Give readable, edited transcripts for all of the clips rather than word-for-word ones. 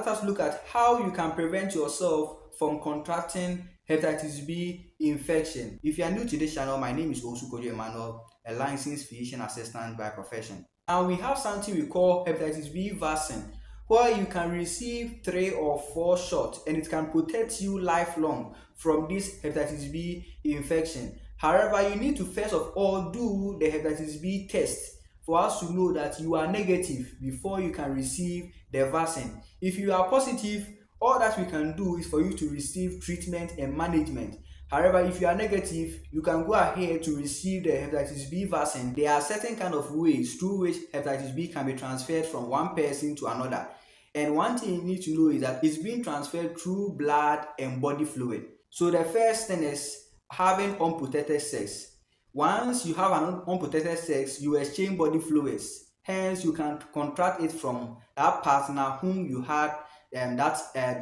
let us look at how you can prevent yourself from contracting hepatitis B infection. If you are new to this channel, my name is Osukojo Emmanuel, a licensed physician assistant by profession. And we have something we call hepatitis B vaccine, where you can receive 3 or 4 shots and it can protect you lifelong from this hepatitis B infection. However, you need to first of all do the hepatitis B test for us to know that you are negative before you can receive the vaccine. If you are positive, all that we can do is for you to receive treatment and management. However, if you are negative, you can go ahead to receive the hepatitis B vaccine. There are certain kind of ways through which hepatitis B can be transferred from one person to another. And one thing you need to know is that it's being transferred through blood and body fluid. So the first thing is having unprotected sex. Once you have an unprotected sex, you exchange body fluids. Hence, you can contract it from that partner whom you had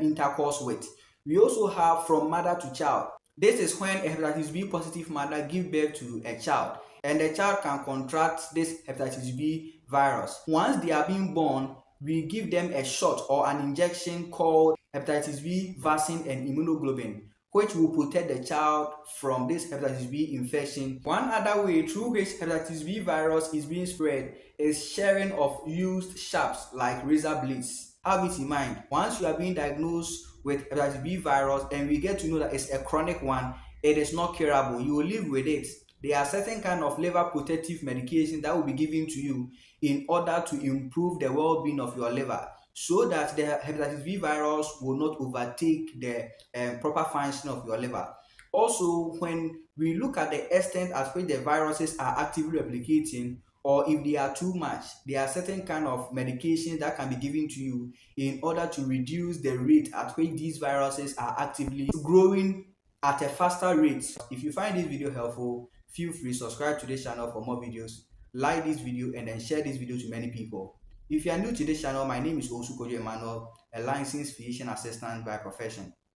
intercourse with. We also have from mother to child. This is when a hepatitis B positive mother gives birth to a child, and the child can contract this hepatitis B virus. Once they are being born, we give them a shot or an injection called hepatitis B vaccine and immunoglobulin, which will protect the child from this hepatitis B infection. One other way through which hepatitis B virus is being spread is sharing of used sharps like razor blades. Have it in mind, once you are being diagnosed with hepatitis B virus and we get to know that it's a chronic one, it is not curable. You will live with it. There are certain kind of liver protective medication that will be given to you in order to improve the well-being of your liver, so that the hepatitis B virus will not overtake the proper function of your liver. Also, when we look at the extent at which the viruses are actively replicating, or if they are too much, there are certain kind of medications that can be given to you in order to reduce the rate at which these viruses are actively growing at a faster rate. If you find this video helpful, feel free to subscribe to this channel for more videos, like this video, and then share this video to many people. If you are new to this channel, my name is Osukojo Emmanuel, a licensed physician assistant by profession.